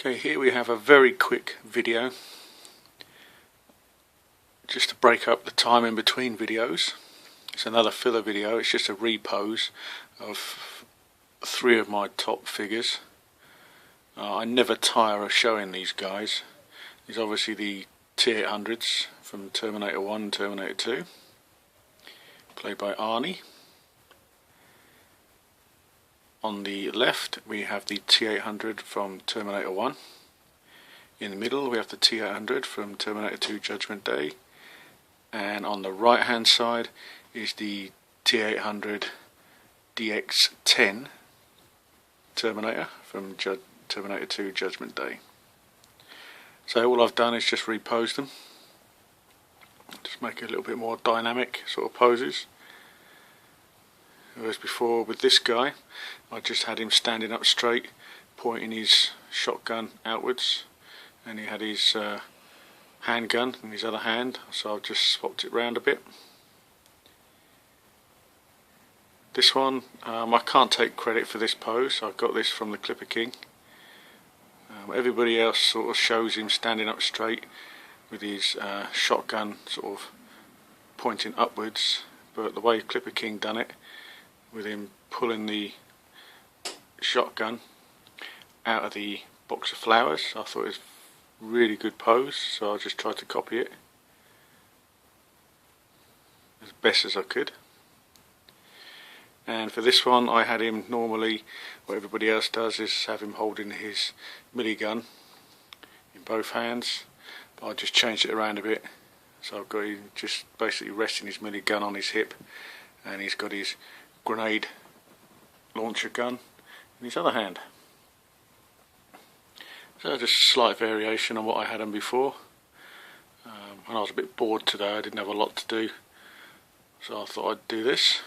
Okay, here we have a very quick video just to break up the time in between videos. It's another filler video. It's just a repose of three of my top figures. I never tire of showing these guys. These are obviously the T800s from Terminator 1 and Terminator 2, played by Arnie. On the left we have the T800 from Terminator 1. In the middle we have the T800 from Terminator 2 Judgment Day. And on the right hand side is the T800 DX10 Terminator from Terminator 2 Judgment Day. So all I've done is just repose them. Just make it a little bit more dynamic sort of poses. Whereas before with this guy, I just had him standing up straight, pointing his shotgun outwards, and he had his handgun in his other hand, so I've just swapped it round a bit. This one, I can't take credit for this pose. I got this from the Clipper King. Everybody else sort of shows him standing up straight with his shotgun sort of pointing upwards, but the way Clipper King done it, with him pulling the shotgun out of the box of flowers, I thought it was a really good pose, so I just tried to copy it as best as I could. And for this one I had him normally, what everybody else does is have him holding his milligun in both hands, but I just changed it around a bit, so I've got him just basically resting his milligun on his hip, and he's got his grenade launcher gun in his other hand. So just a slight variation on what I had on before. When I was a bit bored today, I didn't have a lot to do, so I thought I'd do this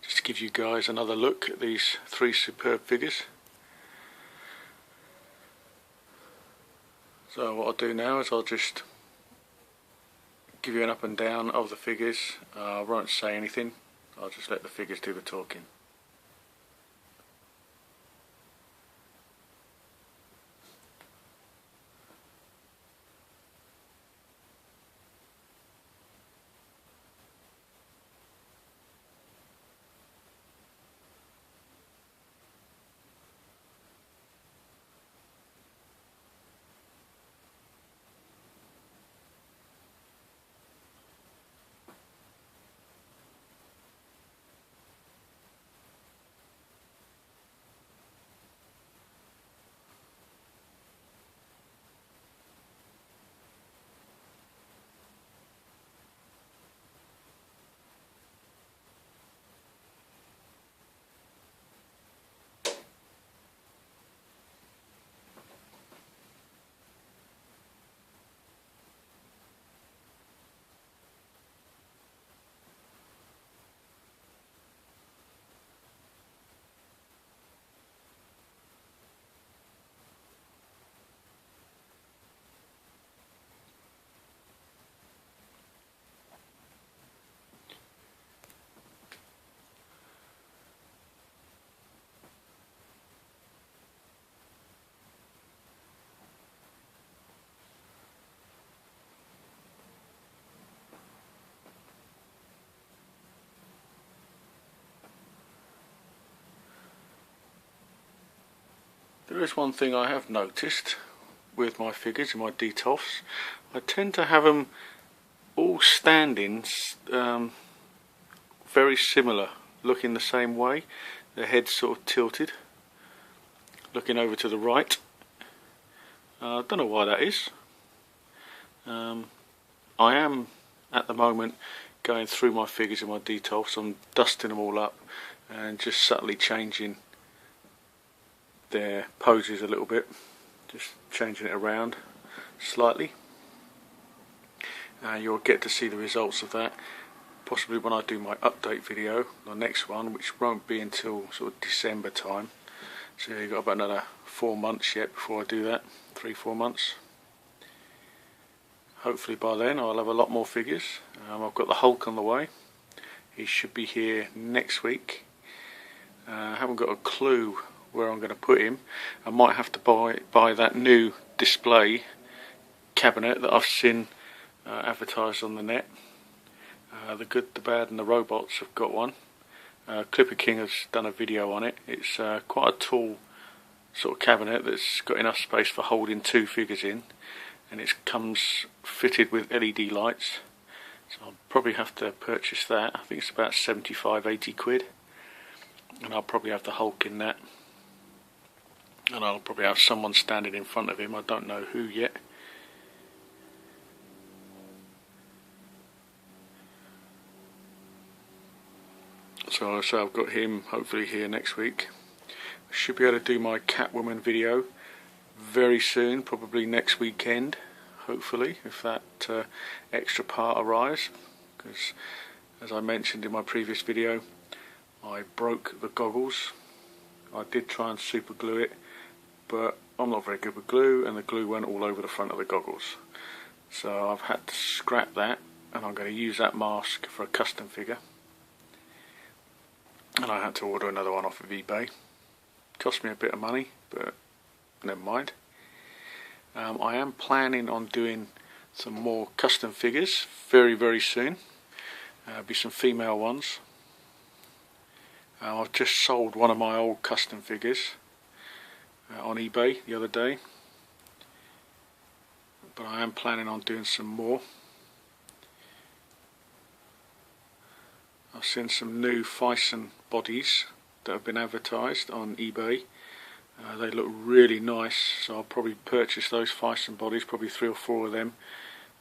just to give you guys another look at these three superb figures. So what I'll do now is I'll just give you an up and down of the figures. I won't say anything, I'll just let the figures do the talking. There is one thing I have noticed with my figures and my detolfs. I tend to have them all standing very similar, looking the same way. Their heads sort of tilted, looking over to the right. I don't know why that is. I am at the moment going through my figures and my detolfs. I'm dusting them all up and just subtly changing their poses a little bit, just changing it around slightly. You'll get to see the results of that possibly when I do my update video, the next one, which won't be until sort of December time, so you've got about another 4 months yet before I do that, 3-4 months. Hopefully by then I'll have a lot more figures. I've got the Hulk on the way. He should be here next week. I haven't got a clue where I'm going to put him. I might have to buy that new display cabinet that I've seen advertised on the net. The Good, the Bad and the Robots have got one. Clipper King has done a video on it. It's quite a tall sort of cabinet that's got enough space for holding 2 figures in, and it comes fitted with LED lights. So I'll probably have to purchase that. I think it's about 75-80 quid, and I'll probably have the Hulk in that, and I'll probably have someone standing in front of him. I don't know who yet. So I've got him hopefully here next week. I should be able to do my Catwoman video very soon, probably next weekend, hopefully, if that extra part arrives, because as I mentioned in my previous video, I broke the goggles. I did try and super glue it, but I'm not very good with glue, and the glue went all over the front of the goggles. So I've had to scrap that, and I'm going to use that mask for a custom figure. And I had to order another one off of eBay. Cost me a bit of money, but never mind. I am planning on doing some more custom figures very soon. Be some female ones. I've just sold one of my old custom figures on eBay the other day, but I am planning on doing some more. I've seen some new Fison bodies that have been advertised on eBay. They look really nice, so I'll probably purchase those Fison bodies, probably 3 or 4 of them.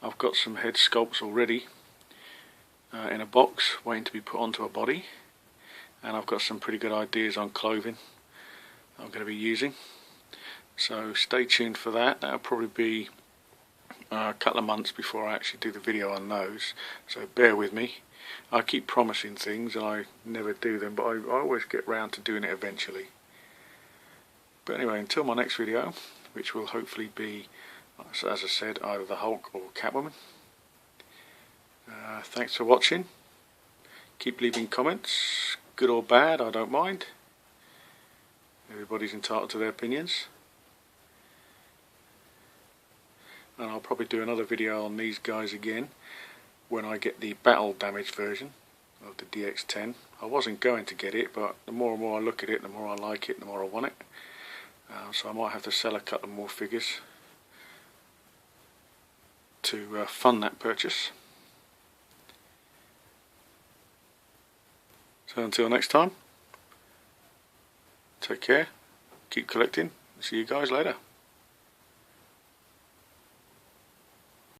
I've got some head sculpts already in a box waiting to be put onto a body, and I've got some pretty good ideas on clothing that I'm going to be using. So stay tuned for that. That'll probably be a couple of months before I actually do the video on those, so bear with me. I keep promising things and I never do them, but I always get round to doing it eventually. But anyway, until my next video, which will hopefully be, as I said, either the Hulk or Catwoman. Thanks for watching. Keep leaving comments, good or bad, I don't mind. Everybody's entitled to their opinions. And I'll probably do another video on these guys again when I get the battle damaged version of the DX10. I wasn't going to get it, but the more and more I look at it, the more I like it, the more I want it. So I might have to sell a couple more figures to fund that purchase. So until next time, take care, keep collecting, see you guys later.